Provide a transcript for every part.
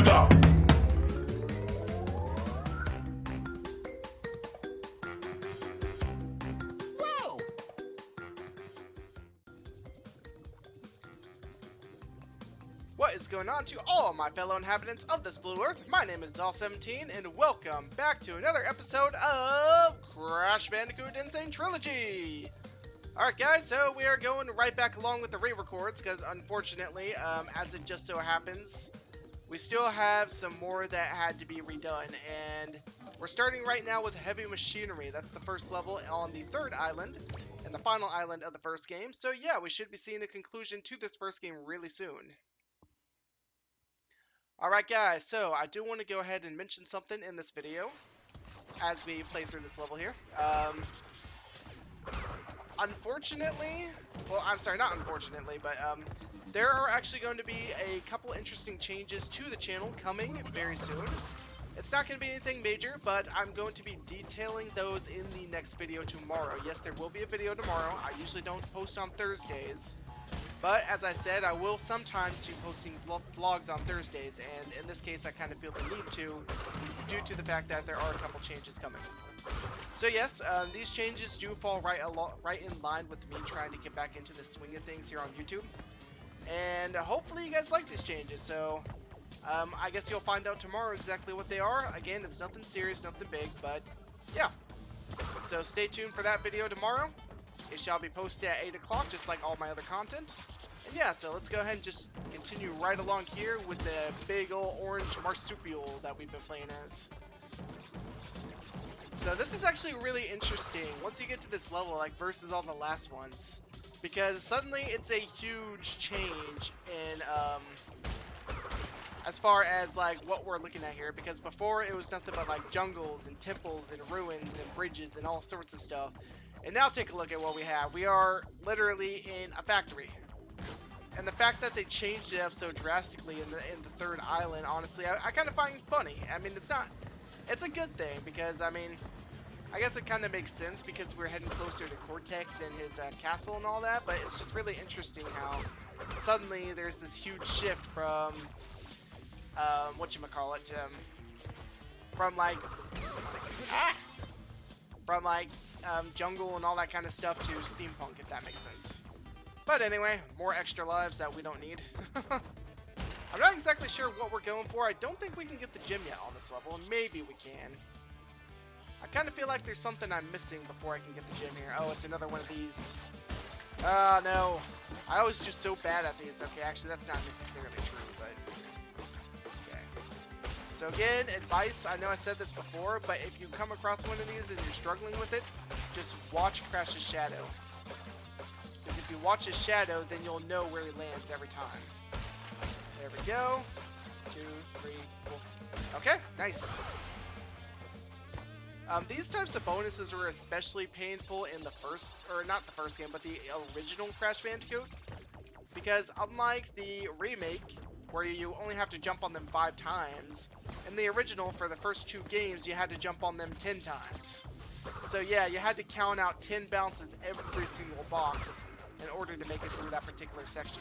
go! Whoa! What is going on to all my fellow inhabitants of this blue earth? My name is Xaul17 and welcome back to another episode of Crash Bandicoot Sane Trilogy! Alright guys, so we are going right back along with the re-records because unfortunately, as it just so happens, we still have some more that had to be redone, and we're starting right now with heavy machinery. That's the first level on the third island and the final island of the first game. So yeah, we should be seeing a conclusion to this first game really soon. Alright guys, so I do want to go ahead and mention something in this video as we play through this level here. Unfortunately, well, I'm sorry, not unfortunately, but there are actually going to be a couple interesting changes to the channel coming very soon. It's not going to be anything major, but I'm going to be detailing those in the next video tomorrow. Yes, there will be a video tomorrow. I usually don't post on Thursdays, but as I said, I will sometimes be posting vlogs on Thursdays, and in this case, I kind of feel the need to, due to the fact that there are a couple changes coming. So yes, these changes do fall right in line with me trying to get back into the swing of things here on YouTube. And hopefully you guys like these changes, so I guess you'll find out tomorrow exactly what they are. Again, it's nothing serious, nothing big, but yeah. So stay tuned for that video tomorrow. It shall be posted at 8 o'clock, just like all my other content. And yeah, so let's go ahead and just continue right along here with the big old orange marsupial that we've been playing as. So this is actually really interesting once you get to this level, like versus all the last ones, because suddenly it's a huge change in as far as like what we're looking at here, because before it was nothing but like jungles and temples and ruins and bridges and all sorts of stuff. And now take a look at what we have. We are literally in a factory. And the fact that they changed it up so drastically in the third island, honestly, I kind of find funny. I mean, it's a good thing, because I mean, I guess it kind of makes sense because we're heading closer to Cortex and his castle and all that, but it's just really interesting how suddenly there's this huge shift from whatchamacallit, from like jungle and all that kind of stuff to steampunk, if that makes sense. But anyway, more extra lives that we don't need. I'm not exactly sure what we're going for. I don't think we can get the gym yet on this level. Maybe we can. I kind of feel like there's something I'm missing before I can get the gym here. Oh, it's another one of these. No. I always do so bad at these. Okay, actually, that's not necessarily true, but... okay. So again, advice. I know I said this before, but if you come across one of these and you're struggling with it, just watch Crash's shadow. Because if you watch his shadow, then you'll know where he lands every time. There we go. 2, 3, 4. Okay, nice. These types of bonuses were especially painful in the first, or not the first game, but the original Crash Bandicoot. Because unlike the remake, where you only have to jump on them 5 times, in the original, for the first 2 games, you had to jump on them 10 times. So yeah, you had to count out 10 bounces every single box in order to make it through that particular section.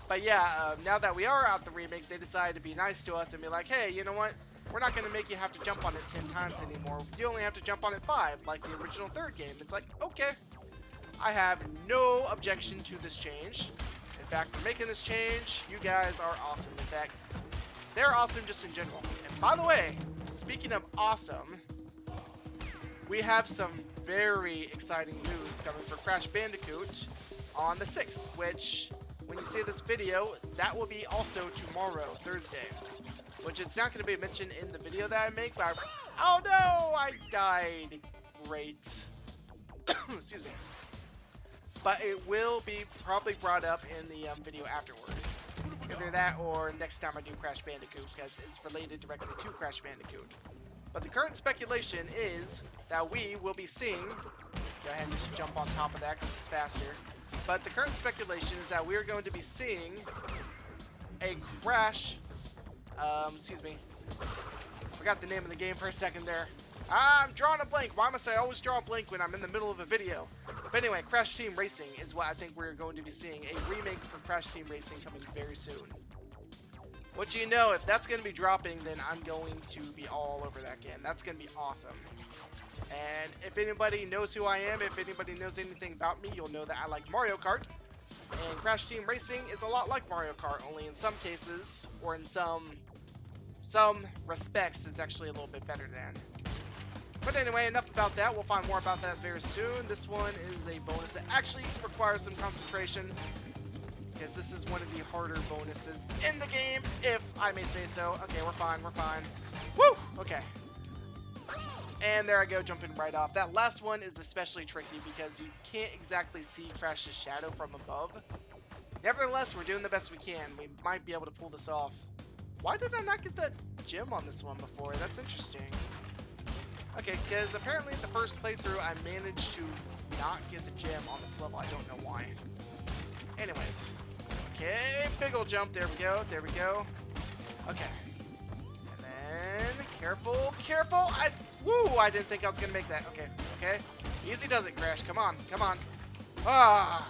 But yeah, now that we are out the remake, they decided to be nice to us and be like, hey, you know what? We're not going to make you have to jump on it 10 times anymore. You only have to jump on it 5, like the original third game. It's like, okay. I have no objection to this change. In fact, for making this change, you guys are awesome. In fact, they're awesome just in general. And by the way, speaking of awesome, we have some very exciting news coming for Crash Bandicoot on the 6th, which, when you see this video, that will be also tomorrow, Thursday. Which it's not going to be mentioned in the video that I make, but oh no, I died. Great. Excuse me. But it will be probably brought up in the video afterward. Either that or next time I do Crash Bandicoot, because it's related directly to Crash Bandicoot. But the current speculation is that we will be seeing... go ahead and just jump on top of that because it's faster. But the current speculation is that we're going to be seeing a Crash... excuse me. Forgot the name of the game for a second there. I'm drawing a blank. Why must I always draw a blank when I'm in the middle of a video? But anyway, Crash Team Racing is what I think we're going to be seeing. A remake for Crash Team Racing coming very soon. What you know, if that's going to be dropping, then I'm going to be all over that game. That's going to be awesome. And if anybody knows who I am, if anybody knows anything about me, you'll know that I like Mario Kart. And Crash Team Racing is a lot like Mario Kart, only in some cases, or in some respects, it's actually a little bit better than. But anyway, enough about that. We'll find more about that very soon. This one is a bonus that actually requires some concentration, because this is one of the harder bonuses in the game, if I may say so. Okay, we're fine, we're fine. Woo! Okay. And there I go, jumping right off. That last one is especially tricky because you can't exactly see Crash's shadow from above. Nevertheless, we're doing the best we can. We might be able to pull this off. Why did I not get that gem on this one before? That's interesting. Okay, because apparently the first playthrough I managed to not get the gem on this level. I don't know why. Anyways. Okay, big ol' jump. There we go. There we go. Okay. And then, careful, careful. Woo! I didn't think I was going to make that. Okay, okay. Easy does it, Crash. Come on, come on. Ah!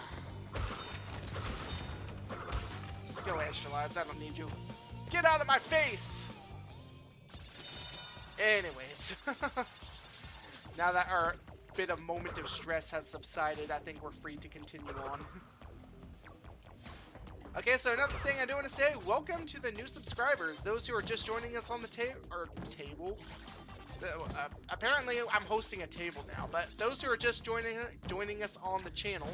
Go away, extra lives. I don't need you. Get out of my face! Anyways. Now that our bit of moment of stress has subsided, I think we're free to continue on. Okay, so another thing I do want to say, welcome to the new subscribers. Those who are just joining us on the table. Apparently, I'm hosting a table now, but those who are just joining us on the channel,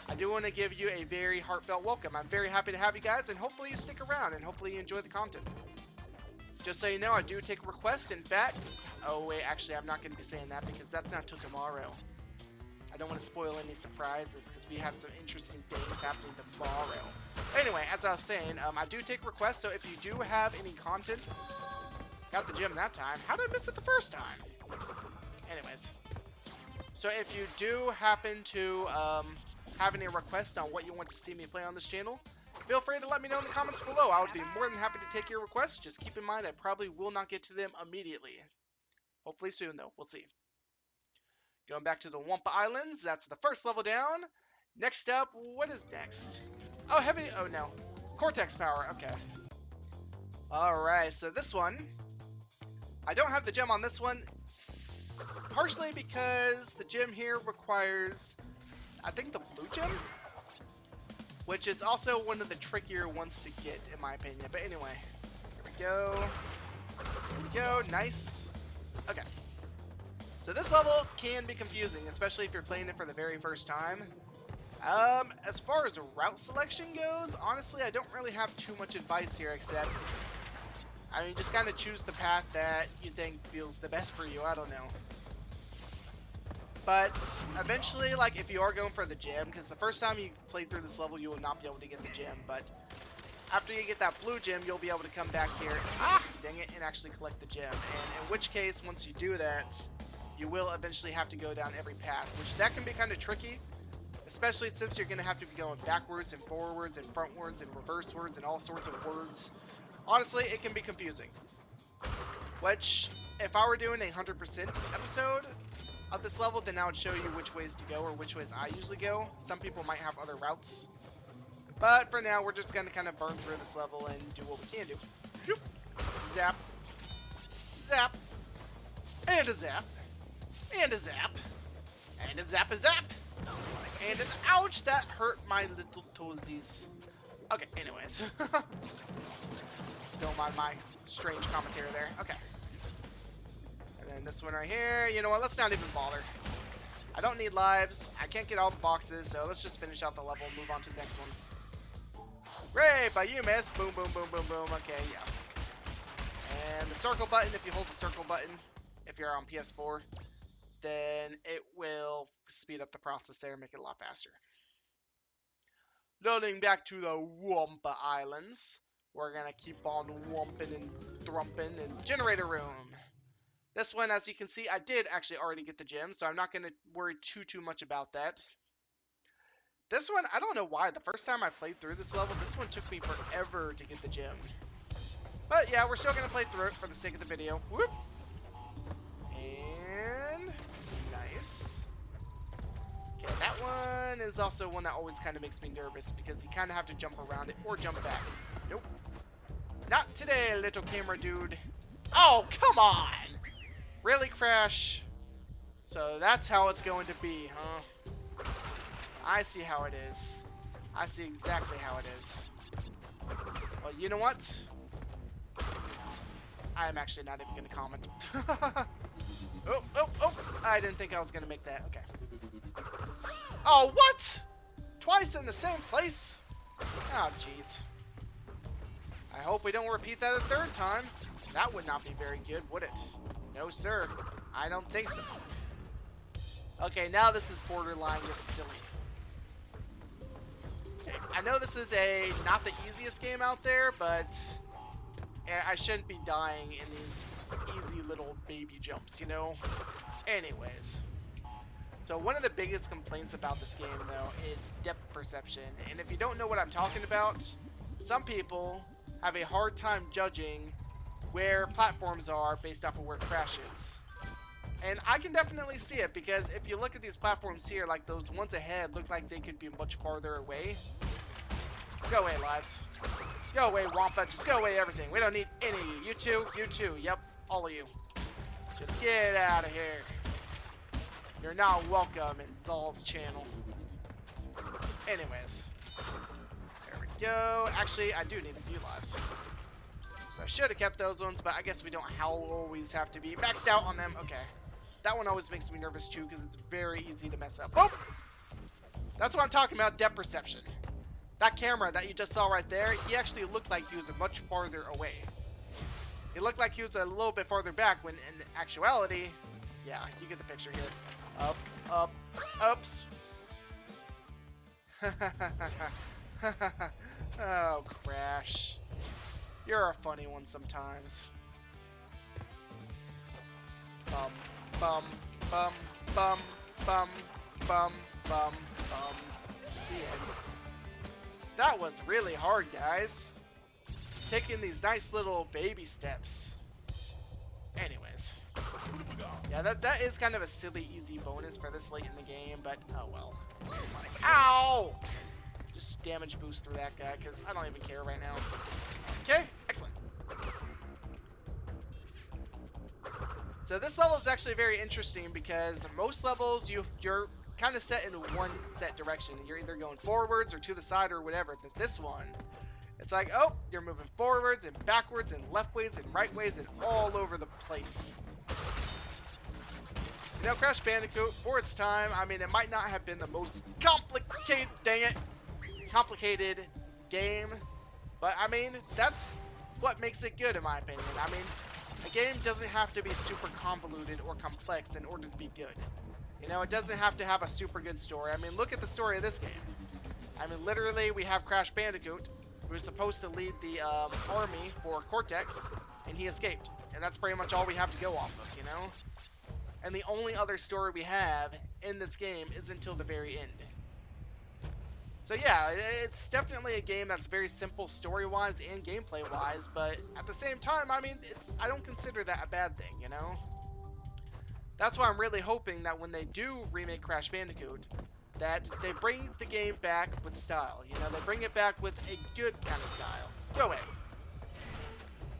I do want to give you a very heartfelt welcome. I'm very happy to have you guys, and hopefully you stick around, and hopefully you enjoy the content. Just so you know, I do take requests. In fact, oh wait, actually, I'm not going to be saying that because that's not till tomorrow. I don't want to spoil any surprises because we have some interesting things happening tomorrow. Anyway, as I was saying, I do take requests, so if you do have any content, got the gem that time. How did I miss it the first time? Anyways, so if you do happen to have any requests on what you want to see me play on this channel, feel free to let me know in the comments below. I would be more than happy to take your requests. Just keep in mind I probably will not get to them immediately. Hopefully soon, though. We'll see. Going back to the Wumpa Islands, that's the first level down. Next up, what is next? Oh, heavy, oh no. Cortex power, okay. Alright, so this one, I don't have the gem on this one, partially because the gem here requires, I think, the blue gem? Which is also one of the trickier ones to get, in my opinion. But anyway, here we go. Here we go, nice. Okay. So this level can be confusing, especially if you're playing it for the very first time. As far as route selection goes, honestly, I don't really have too much advice here, except, I mean, just kind of choose the path that you think feels the best for you. I don't know. But eventually, like, if you are going for the gem, because the first time you play through this level, you will not be able to get the gem, but after you get that blue gem, you'll be able to come back here, dang it, and actually collect the gem. And in which case, once you do that, you will eventually have to go down every path, which that can be kind of tricky, especially since you're going to have to be going backwards and forwards and frontwards and reversewards and all sorts of words. Honestly, it can be confusing. Which, if I were doing a 100% episode of this level, then I would show you which ways to go or which ways I usually go. Some people might have other routes. But for now, we're just going to kind of burn through this level and do what we can do. Shoop. Zap. Zap. And a zap. And a zap. And a zap a zap. And an ouch, that hurt my little toesies. Okay, anyways. Don't mind my strange commentary there. Okay. And then this one right here. You know what, let's not even bother. I don't need lives. I can't get all the boxes, so let's just finish out the level and move on to the next one. Great, by you, miss. Boom, boom, boom, boom, boom. Okay, yeah. And the circle button, if you hold the circle button, if you're on PS4, then it will speed up the process there and make it a lot faster. Loading back to the Wumpa Islands. We're gonna keep on wumping and thrumping and generator room. This one, as you can see, I did actually already get the gem, so I'm not gonna worry too much about that. This one, I don't know why. The first time I played through this level, this one took me forever to get the gem. But yeah, we're still gonna play through it for the sake of the video. Whoop! And nice. Okay, that one is also one that always kind of makes me nervous because you kind of have to jump around it or jump back. Nope. Not today, little camera dude. Oh, come on! Really, Crash? So that's how it's going to be, huh? I see how it is. I see exactly how it is. Well, you know what? I'm actually not even going to comment. Oh, I didn't think I was going to make that. Okay. Oh, what? Twice in the same place? Oh, jeez. I hope we don't repeat that a third time. That would not be very good, would it? No, sir. I don't think so. Okay, now this is borderline just silly. Okay, I know this is not the easiest game out there, but I shouldn't be dying in these easy little baby jumps, you know? Anyways. So one of the biggest complaints about this game, though, is depth perception. And if you don't know what I'm talking about, some people have a hard time judging where platforms are based off of where Crash is. And I can definitely see it, because if you look at these platforms here, like those ones ahead look like they could be much farther away. Go away, lives. Go away, Wampa. Just go away, everything. We don't need any of you. You too. Yep, all of you. Just get out of here. You're not welcome in Xaul's channel. Anyways. There we go. Actually, I do need a few lives. So I should have kept those ones, but I guess we don't always have to be maxed out on them. Okay. That one always makes me nervous too, because it's very easy to mess up. Oh! That's what I'm talking about, depth perception. That camera that you just saw right there, he actually looked like he was much farther away. It looked like he was a little bit farther back, when in actuality, yeah, you get the picture here. Up, oops. Oh, Crash. You're a funny one sometimes. Bum, bum, bum, bum, bum, bum, bum, bum. The end. That was really hard, guys. Taking these nice little baby steps. Anyways. Yeah, that is kind of a silly, easy bonus for this late in the game, but oh well. Ow! Just damage boost through that guy, because I don't even care right now. Okay, excellent. So this level is actually very interesting, because most levels you're kind of set in one set direction. You're either going forwards or to the side or whatever. But this one, it's like, oh, you're moving forwards and backwards and left ways and right ways and all over the place. You know, Crash Bandicoot, for its time, I mean, it might not have been the most complicated, dang it, complicated game, but I mean, that's what makes it good in my opinion. I mean, a game doesn't have to be super convoluted or complex in order to be good. You know, it doesn't have to have a super good story. I mean, look at the story of this game. I mean, literally, we have Crash Bandicoot, who's supposed to lead the army for Cortex, and he escaped. And that's pretty much all we have to go off of, you know? And the only other story we have in this game is until the very end. So yeah, it's definitely a game that's very simple story-wise and gameplay-wise, but at the same time, I mean, I don't consider that a bad thing, you know? That's why I'm really hoping that when they do remake Crash Bandicoot, that they bring the game back with style. You know, they bring it back with a good kind of style. Go away.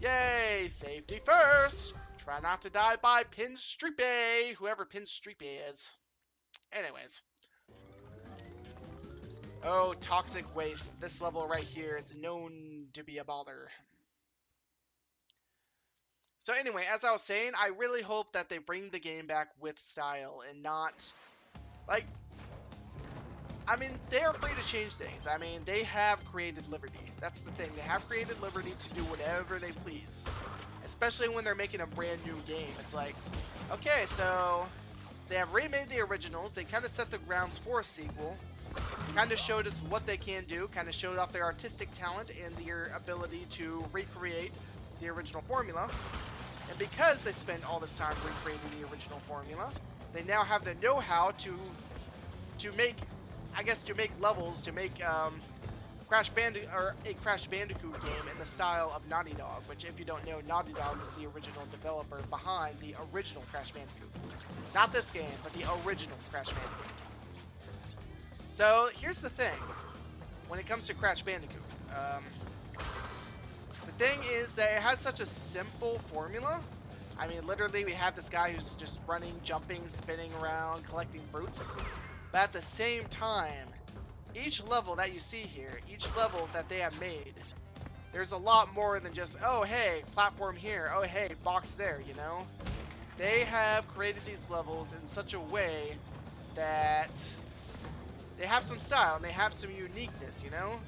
Yay, safety first. Try not to die by Pinstripe, whoever Pinstripe is. Anyways. Oh, toxic waste. This level right here is known to be a bother. So anyway, as I was saying, I really hope that they bring the game back with style and not, like, I mean, they are free to change things. I mean, they have created liberty. That's the thing. They have created liberty to do whatever they please. Especially when they're making a brand new game. It's like, okay, so they have remade the originals. They kind of set the grounds for a sequel. Kind of showed us what they can do. Kind of showed off their artistic talent and their ability to recreate the original formula. And because they spent all this time recreating the original formula, they now have the know-how to make, I guess, to make levels, to make a Crash Bandicoot game in the style of Naughty Dog, which, if you don't know, Naughty Dog was the original developer behind the original Crash Bandicoot. Not this game, but the original Crash Bandicoot. So here's the thing, when it comes to Crash Bandicoot. The thing is that it has such a simple formula. I mean, literally, we have this guy who's just running, jumping, spinning around, collecting fruits. But at the same time, each level that you see here, each level that they have made, there's a lot more than just, oh, hey, platform here, oh, hey, box there, you know? They have created these levels in such a way that they have some style and they have some uniqueness, you know?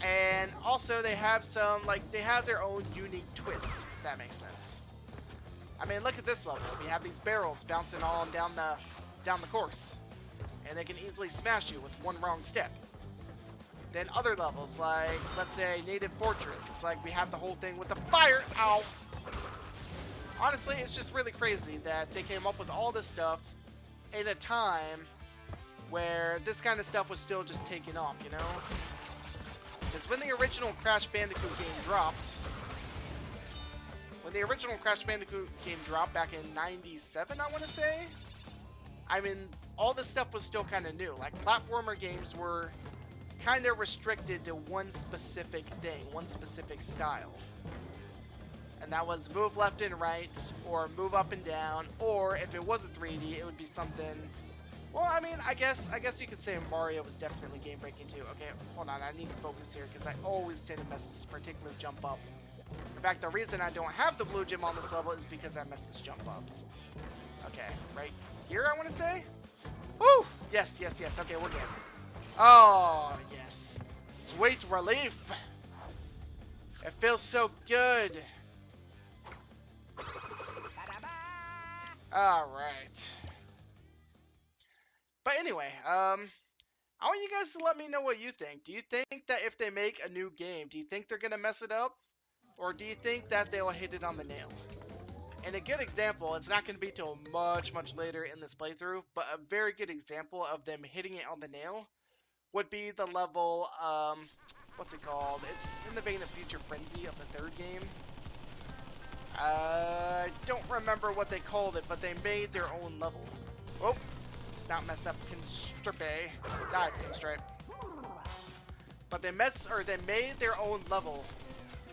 And also they have some, like, they have their own unique twist, if that makes sense. I mean, look at this level. We have these barrels bouncing on down the course. And they can easily smash you with one wrong step. Then other levels, like, let's say, Native Fortress. It's like we have the whole thing with the fire. Ow! Honestly, it's just really crazy that they came up with all this stuff at a time where this kind of stuff was still just taking off, you know? Because when the original Crash Bandicoot game dropped, back in 97, I want to say, I mean, all this stuff was still kind of new. Like, platformer games were kind of restricted to one specific thing, one specific style. And that was move left and right, or move up and down, or if it was a 3D, it would be something... Well, I mean, I guess you could say Mario was definitely game-breaking too. Okay, hold on, I need to focus here, because I always tend to mess this particular jump up. In fact, the reason I don't have the blue gem on this level is because I messed this jump up. Okay, right here, I want to say? Woo! Yes, okay, we're good. Oh, yes. Sweet relief! It feels so good! Alright. But anyway, I want you guys to let me know what you think. Do you think that if they make a new game, do you think they're going to mess it up? Or do you think that they'll hit it on the nail? And a good example, it's not going to be till much later in this playthrough, but a very good example of them hitting it on the nail would be the level, what's it called? It's in the vein of Future Frenzy of the third game. I don't remember what they called it, but they made their own level. Oh, let's not mess up Constripe. Die, Constripe. But they made their own level,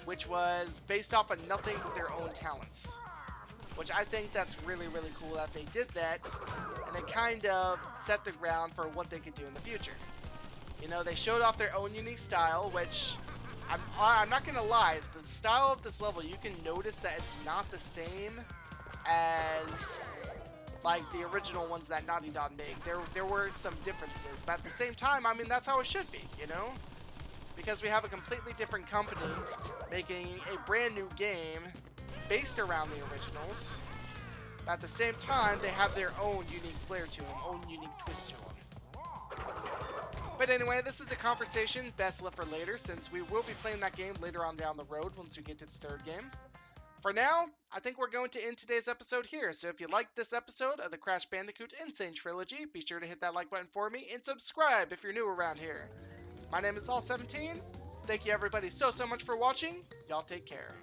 which was based off of nothing but their own talents. Which I think that's really cool that they did that, and it kind of set the ground for what they could do in the future. You know, they showed off their own unique style, which I'm not gonna lie, the style of this level, you can notice that it's not the same as like the original ones that Naughty Dog made. There were some differences, but at the same time, I mean, that's how it should be, you know? Because we have a completely different company making a brand new game based around the originals, but at the same time, they have their own unique flair to them, own unique twist to them. But anyway, this is a conversation best left for later, since we will be playing that game later on down the road once we get to the third game. For now, I think we're going to end today's episode here, so if you liked this episode of the Crash Bandicoot Sane Trilogy, be sure to hit that like button for me, and subscribe if you're new around here. My name is Xaul17. Thank you everybody so much for watching. Y'all take care.